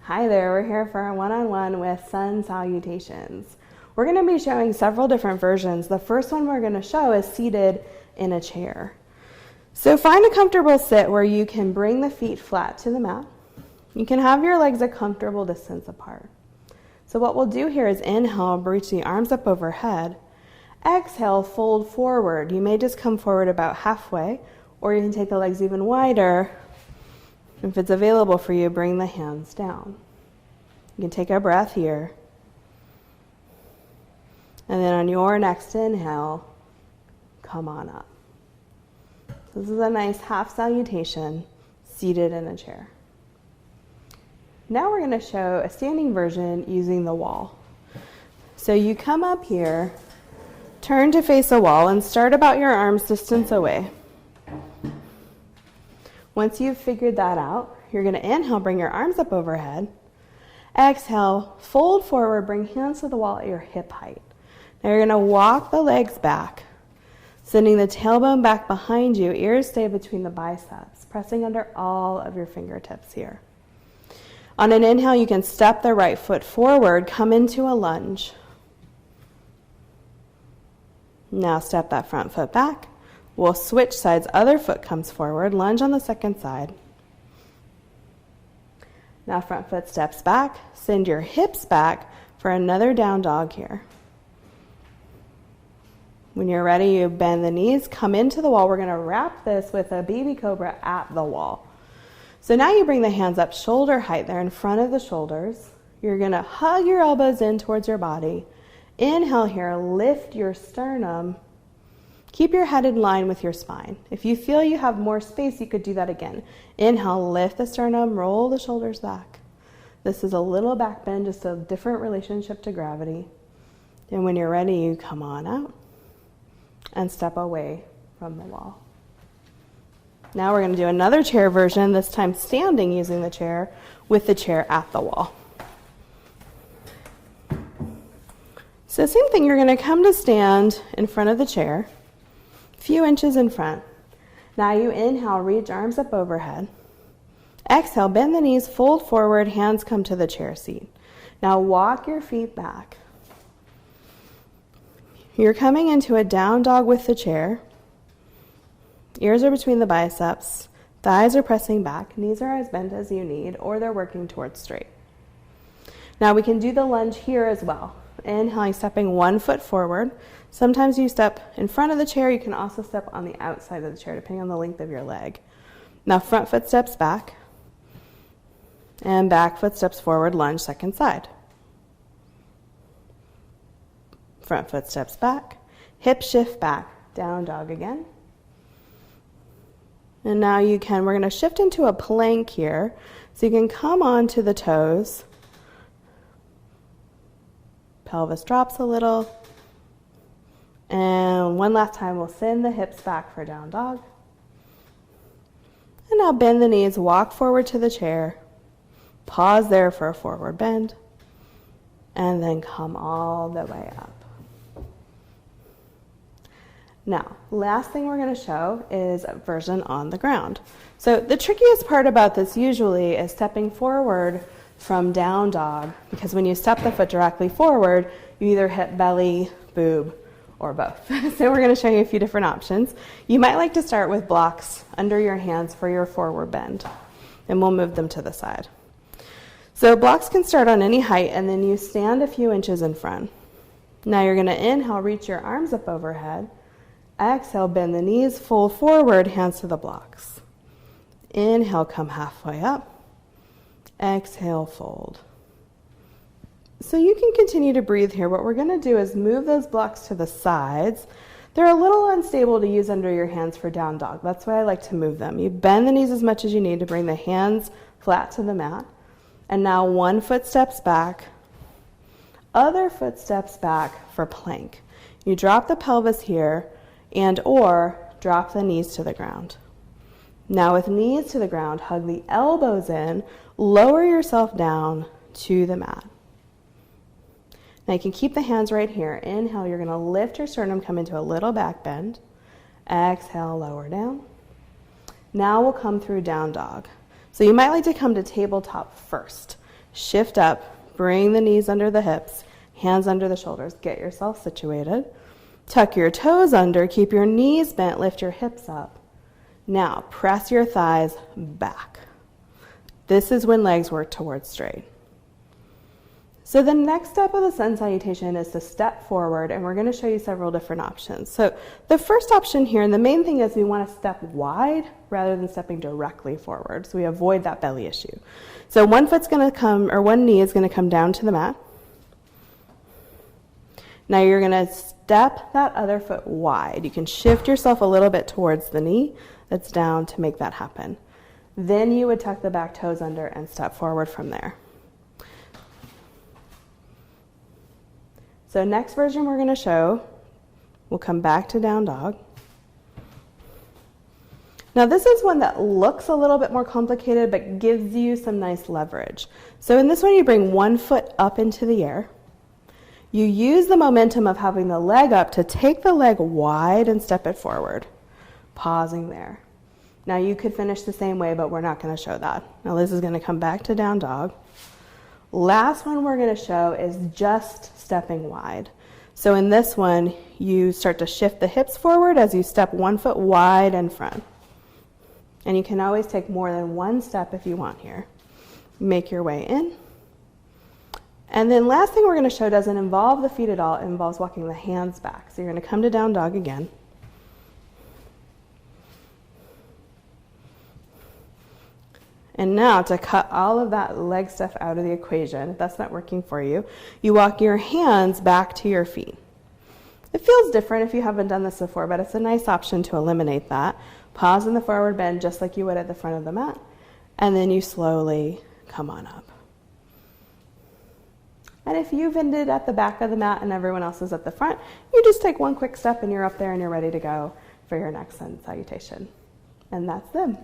Hi there, we're here for a one-on-one with Sun Salutations. We're going to be showing several different versions. The first one we're going to show is seated in a chair. So find a comfortable sit where you can bring the feet flat to the mat. You can have your legs a comfortable distance apart. So what we'll do here is inhale, reach the arms up overhead. Exhale, fold forward. You may just come forward about halfway, or you can take the legs even wider. If it's available for you, bring the hands down. You can take a breath here. And then on your next inhale, come on up. This is a nice half salutation, seated in a chair. Now we're going to show a standing version using the wall. So you come up here, turn to face a wall, and start about your arm's distance away. Once you've figured that out, you're going to inhale, bring your arms up overhead. Exhale, fold forward, bring hands to the wall at your hip height. Now you're going to walk the legs back, sending the tailbone back behind you, ears stay between the biceps, pressing under all of your fingertips here. On an inhale, you can step the right foot forward, come into a lunge. Now step that front foot back. We'll switch sides, other foot comes forward, lunge on the second side. Now front foot steps back, send your hips back for another down dog here. When you're ready, you bend the knees, come into the wall. We're going to wrap this with a baby cobra at the wall. So now you bring the hands up shoulder height. They're in front of the shoulders. You're going to hug your elbows in towards your body. Inhale here, lift your sternum. Keep your head in line with your spine. If you feel you have more space, you could do that again. Inhale, lift the sternum, roll the shoulders back. This is a little back bend, just a different relationship to gravity. And when you're ready, you come on out and step away from the wall. Now we're going to do another chair version, this time standing using the chair with the chair at the wall. So same thing, you're going to come to stand in front of the chair. Few inches in front. Now you inhale, reach arms up overhead. Exhale, bend the knees, fold forward, hands come to the chair seat. Now walk your feet back. You're coming into a down dog with the chair. Ears are between the biceps, thighs are pressing back, knees are as bent as you need, or they're working towards straight. Now we can do the lunge here as well. Inhaling, stepping one foot forward. Sometimes you step in front of the chair. You can also step on the outside of the chair, depending on the length of your leg. Now front foot steps back, and back foot steps forward, lunge second side. Front foot steps back, hip shift back, down dog again. And now we're going to shift into a plank here. So you can come onto the toes. Pelvis drops a little. And one last time, we'll send the hips back for down dog. And now bend the knees, walk forward to the chair. Pause there for a forward bend. And then come all the way up. Now, last thing we're going to show is a version on the ground. So the trickiest part about this usually is stepping forward from down dog, because when you step the foot directly forward, you either hit belly, boob, or both. So we're going to show you a few different options. You might like to start with blocks under your hands for your forward bend, and we'll move them to the side. So blocks can start on any height, and then you stand a few inches in front. Now you're going to inhale, reach your arms up overhead. Exhale, bend the knees, fold forward, hands to the blocks. Inhale, come halfway up. Exhale, fold. So you can continue to breathe here. What we're going to do is move those blocks to the sides. They're a little unstable to use under your hands for down dog. That's why I like to move them. You bend the knees as much as you need to bring the hands flat to the mat. And now one foot steps back, other foot steps back for plank. You drop the pelvis here and or drop the knees to the ground. Now with knees to the ground, hug the elbows in, lower yourself down to the mat. Now you can keep the hands right here. Inhale, you're going to lift your sternum, come into a little back bend. Exhale, lower down. Now we'll come through down dog. So you might like to come to tabletop first. Shift up, bring the knees under the hips, hands under the shoulders. Get yourself situated. Tuck your toes under, keep your knees bent, lift your hips up. Now, press your thighs back. This is when legs work towards straight. So the next step of the sun salutation is to step forward, and we're going to show you several different options. So the first option here, and the main thing is we want to step wide rather than stepping directly forward, so we avoid that belly issue. So one foot's going to come, or one knee is going to come down to the mat. Now you're going to step that other foot wide. You can shift yourself a little bit towards the knee that's down to make that happen. Then you would tuck the back toes under and step forward from there. So next version we're going to show, we'll come back to down dog. Now this is one that looks a little bit more complicated but gives you some nice leverage. So in this one you bring one foot up into the air. You use the momentum of having the leg up to take the leg wide and step it forward, pausing there. Now you could finish the same way, but we're not going to show that. Now Liz is going to come back to down dog. Last one we're going to show is just stepping wide. So in this one, you start to shift the hips forward as you step one foot wide in front. And you can always take more than one step if you want here. Make your way in. And then last thing we're going to show doesn't involve the feet at all. It involves walking the hands back. So you're going to come to down dog again. And now to cut all of that leg stuff out of the equation, if that's not working for you, you walk your hands back to your feet. It feels different if you haven't done this before, but it's a nice option to eliminate that. Pause in the forward bend just like you would at the front of the mat, and then you slowly come on up. And if you've ended at the back of the mat and everyone else is at the front, you just take one quick step and you're up there and you're ready to go for your next sun salutation. And that's them.